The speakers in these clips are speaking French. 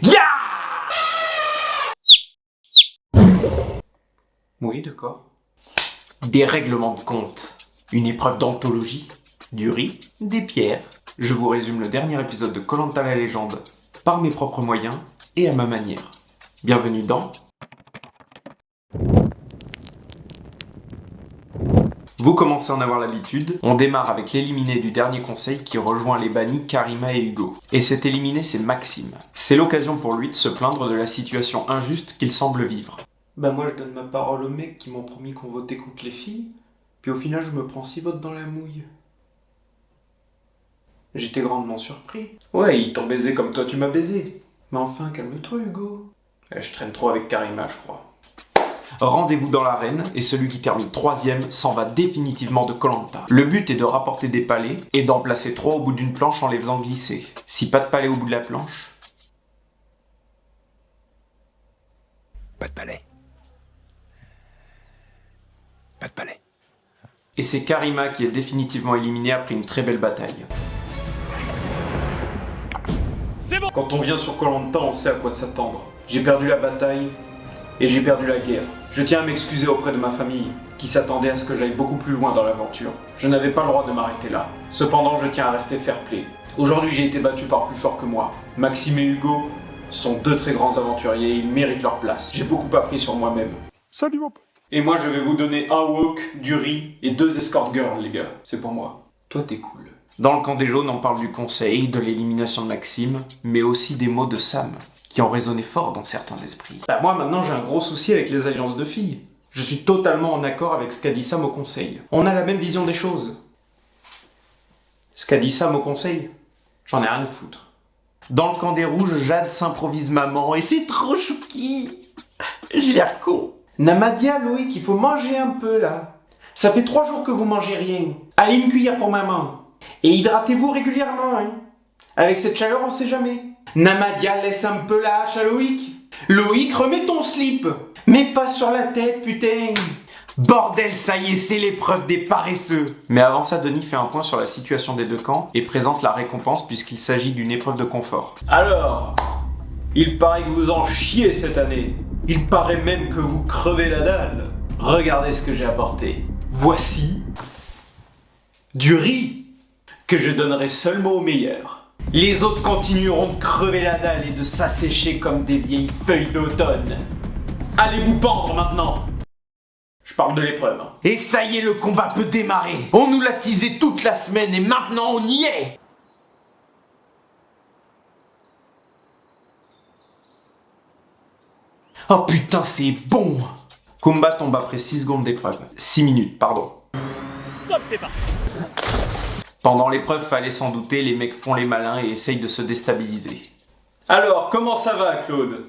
Ya! Oui, d'accord. Des règlements de compte, une épreuve d'anthologie, du riz, des pierres. Je vous résume le dernier épisode de Koh-Lanta la légende par mes propres moyens et à ma manière. Bienvenue dans... Vous commencez à en avoir l'habitude, on démarre avec l'éliminé du dernier conseil qui rejoint les bannis Karima et Hugo. Et cet éliminé c'est Maxime. C'est l'occasion pour lui de se plaindre de la situation injuste qu'il semble vivre. Bah moi je donne ma parole aux mecs qui m'ont promis qu'on votait contre les filles, puis au final je me prends 6 votes dans la mouille. J'étais grandement surpris. Ouais, ils t'ont baisé comme toi tu m'as baisé. Mais enfin, calme-toi Hugo. Je traîne trop avec Karima je crois. Rendez-vous dans l'arène et celui qui termine 3ème s'en va définitivement de Koh-Lanta. Le but est de rapporter des palets et d'en placer 3 au bout d'une planche en les faisant glisser. Si pas de palais au bout de la planche... Pas de palais. Pas de palais. Et c'est Karima qui est définitivement éliminée après une très belle bataille. C'est bon. Quand on vient sur Koh-Lanta, on sait à quoi s'attendre. J'ai perdu la bataille et j'ai perdu la guerre. Je tiens à m'excuser auprès de ma famille, qui s'attendait à ce que j'aille beaucoup plus loin dans l'aventure. Je n'avais pas le droit de m'arrêter là. Cependant, je tiens à rester fair-play. Aujourd'hui, j'ai été battu par plus fort que moi. Maxime et Hugo sont 2 très grands aventuriers et ils méritent leur place. J'ai beaucoup appris sur moi-même. Salut mon pote. Et moi, je vais vous donner un wok, du riz et 2 escort girls, les gars. C'est pour moi. Toi, t'es cool. Dans le camp des jaunes, on parle du conseil, de l'élimination de Maxime, mais aussi des mots de Sam, qui ont résonné fort dans certains esprits. Bah moi, maintenant, j'ai un gros souci avec les alliances de filles. Je suis totalement en accord avec ce qu'a dit Sam au conseil. On a la même vision des choses. Ce qu'a dit Sam au conseil, j'en ai rien à foutre. Dans le camp des rouges, Jade s'improvise maman, et c'est trop chouki. J'ai l'air con. Namadia, Loïc, il faut manger un peu, là. Ça fait 3 jours que vous mangez rien. Allez, une cuillère pour maman. Et hydratez-vous régulièrement, hein. Avec cette chaleur, on sait jamais. Namadia, laisse un peu la hache à Loïc. Loïc, remets ton slip. Mais pas sur la tête, putain. Bordel, ça y est, c'est l'épreuve des paresseux. Mais avant ça, Denis fait un point sur la situation des 2 camps et présente la récompense puisqu'il s'agit d'une épreuve de confort. Alors, il paraît que vous en chiez cette année. Il paraît même que vous crevez la dalle. Regardez ce que j'ai apporté. Voici du riz que je donnerai seulement aux meilleurs. Les autres continueront de crever la dalle et de s'assécher comme des vieilles feuilles d'automne. Allez vous pendre maintenant. Je parle de l'épreuve. Et ça y est, le combat peut démarrer. On nous l'a teasé toute la semaine et maintenant on y est. Oh putain, c'est bon. Kumba tombe après 6 secondes d'épreuve. 6 minutes, pardon. Top, c'est parti. Pendant l'épreuve, fallait s'en douter, les mecs font les malins et essayent de se déstabiliser. Alors, comment ça va, Claude?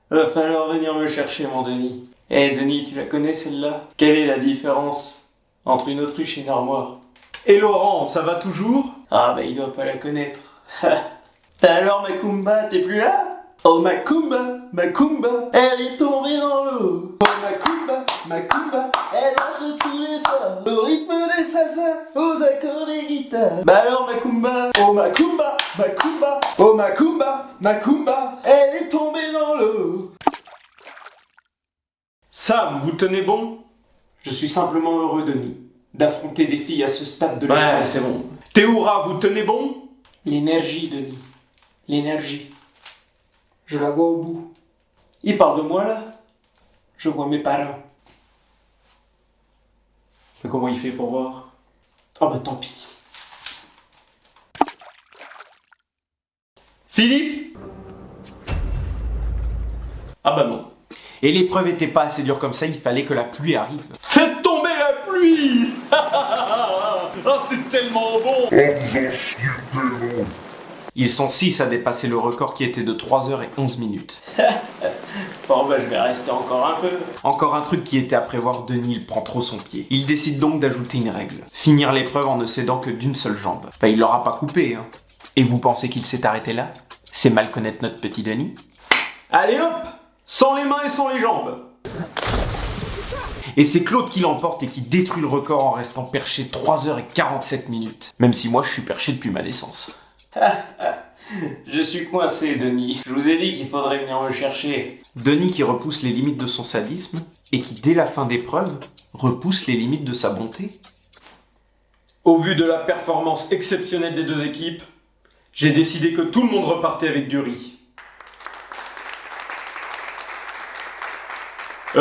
Va falloir venir me chercher, mon Denis. Denis, tu la connais celle-là? Quelle est la différence entre une autruche et une armoire? Et Laurent, ça va toujours? Ah bah il doit pas la connaître. Alors Makumba, t'es plus là? Oh Makumba, elle est tombée dans l'eau. Oh Makumba, elle danse tous les soirs. Au rythme des salsas, aux accords des guitares. Bah alors Makumba, oh Makumba, oh Makumba, elle est tombée dans l'eau. Sam, vous tenez bon? Je suis simplement heureux, Denis, d'affronter des filles à ce stade de l'épreuve. Ouais, c'est bon. Théoura, vous tenez bon? L'énergie, Denis. L'énergie. Je la vois au bout. Il parle de moi, là? Je vois mes parents. Mais comment il fait pour voir? Oh bah tant pis. Philippe? Ah bah non. Et l'épreuve était pas assez dure comme ça, il fallait que la pluie arrive. Faites tomber la pluie. Oh, c'est tellement bon. Ils sont 6 à dépasser le record qui était de 3h11 minutes. Bon bah je vais rester encore un peu. Encore un truc qui était à prévoir, Denis il prend trop son pied. Il décide donc d'ajouter une règle. Finir l'épreuve en ne cédant que d'une seule jambe. Enfin il l'aura pas coupé hein. Et vous pensez qu'il s'est arrêté là? C'est mal connaître notre petit Denis. Allez hop! Sans les mains et sans les jambes. Et c'est Claude qui l'emporte et qui détruit le record en restant perché 3h47 minutes. Même si moi je suis perché depuis ma naissance. Je suis coincé, Denis. Je vous ai dit qu'il faudrait venir me chercher. Denis qui repousse les limites de son sadisme et qui, dès la fin d'épreuve, repousse les limites de sa bonté. Au vu de la performance exceptionnelle des deux équipes, j'ai décidé que tout le monde repartait avec du riz.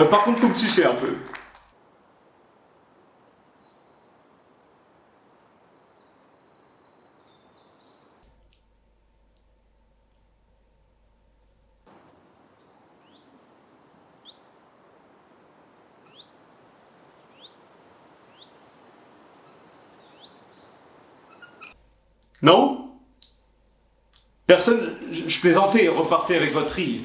Par contre, faut me sucer un peu. Non? Personne, je plaisantais, repartez avec votre riz.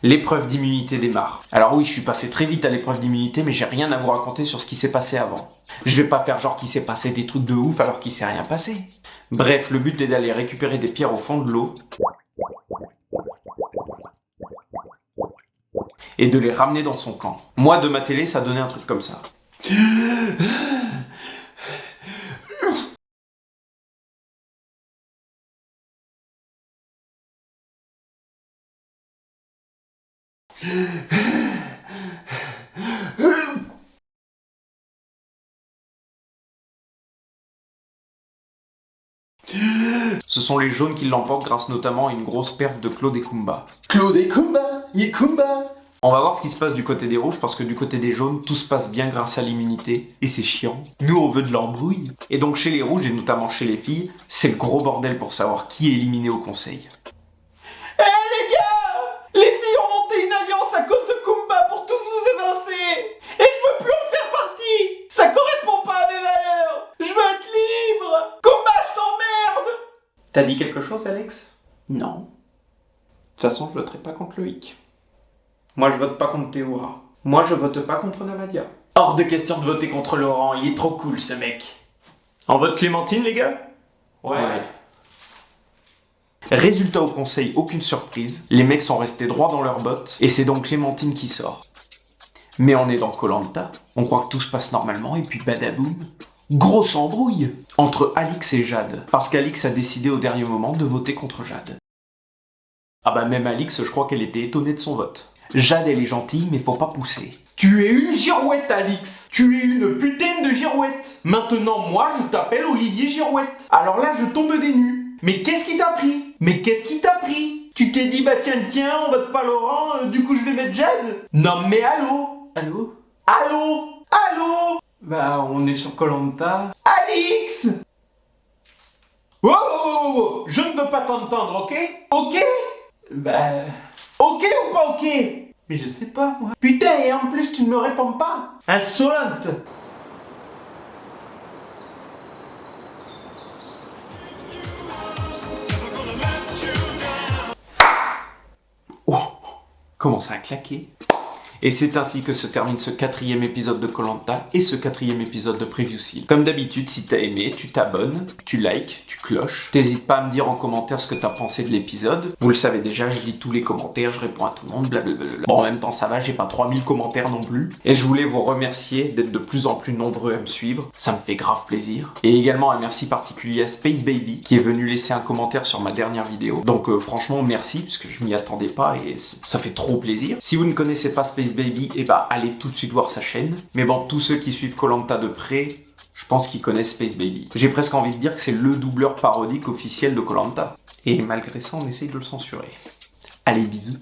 L'épreuve d'immunité démarre. Alors oui, je suis passé très vite à l'épreuve d'immunité, mais j'ai rien à vous raconter sur ce qui s'est passé avant. Je vais pas faire genre qu'il s'est passé des trucs de ouf alors qu'il s'est rien passé. Bref, le but est d'aller récupérer des pierres au fond de l'eau et de les ramener dans son camp. Moi, de ma télé, ça donnait un truc comme ça. Ce sont les jaunes qui l'emportent grâce notamment à une grosse perte de Claude Ekumba. Claude Ekumba, Ekumba. On va voir ce qui se passe du côté des rouges parce que du côté des jaunes, tout se passe bien grâce à l'immunité. Et c'est chiant. Nous, on veut de l'embrouille. Et donc chez les rouges, et notamment chez les filles, c'est le gros bordel pour savoir qui est éliminé au conseil. Eh les gars! Les filles ont monté une alliance à cause de Kumba pour tous vous évincer! Et je veux plus en faire partie! Ça correspond pas à mes valeurs! Je veux être libre! Kumba, je t'emmerde! T'as dit quelque chose, Alex? Non. De toute façon, je voterai pas contre Loïc. Moi, je vote pas contre Théora. Moi, je vote pas contre Navadia. Hors de question de voter contre Laurent, il est trop cool, ce mec. On vote Clémentine, les gars? Ouais. Résultat au conseil, aucune surprise. Les mecs sont restés droits dans leurs bottes, et c'est donc Clémentine qui sort. Mais on est dans Koh-Lanta. On croit que tout se passe normalement, et puis badaboum. Grosse embrouille entre Alix et Jade. Parce qu'Alix a décidé au dernier moment de voter contre Jade. Ah bah même Alix, je crois qu'elle était étonnée de son vote. Jade, elle est gentille, mais faut pas pousser. Tu es une girouette, Alix. Tu es une putain de girouette. Maintenant, moi, je t'appelle Olivier Girouette. Alors là, je tombe des nues. Mais qu'est-ce qui t'a pris? Mais qu'est-ce qui t'a pris? Tu t'es dit, bah tiens, on vote pas Laurent, du coup je vais mettre Jade? Non mais allô? Allô? Allô? Allô? Bah, on est sur Koh-Lanta. Alix! Oh, je ne veux pas t'entendre, ok? Ok? Bah... Ok ou pas ok? Mais je sais pas, moi. Putain, et en plus, tu ne me réponds pas. Insolente! Oh! Comment ça a claqué? Et c'est ainsi que se termine ce 4e épisode de Koh-Lanta et ce 4e épisode de Preview Seal. Comme d'habitude, si t'as aimé, tu t'abonnes, tu likes, tu cloches. T'hésites pas à me dire en commentaire ce que t'as pensé de l'épisode. Vous le savez déjà, je lis tous les commentaires, je réponds à tout le monde, blablabla. Bon, en même temps, ça va, j'ai pas 3000 commentaires non plus. Et je voulais vous remercier d'être de plus en plus nombreux à me suivre. Ça me fait grave plaisir. Et également un merci particulier à Space Baby, qui est venu laisser un commentaire sur ma dernière vidéo. Donc franchement, merci, parce que je m'y attendais pas et ça fait trop plaisir. Si vous ne connaissez pas Space Baby, et bah allez tout de suite voir sa chaîne. Mais bon, tous ceux qui suivent Koh-Lanta de près, je pense qu'ils connaissent Space Baby. J'ai presque envie de dire que c'est le doubleur parodique officiel de Koh-Lanta. Et malgré ça, on essaye de le censurer. Allez, bisous.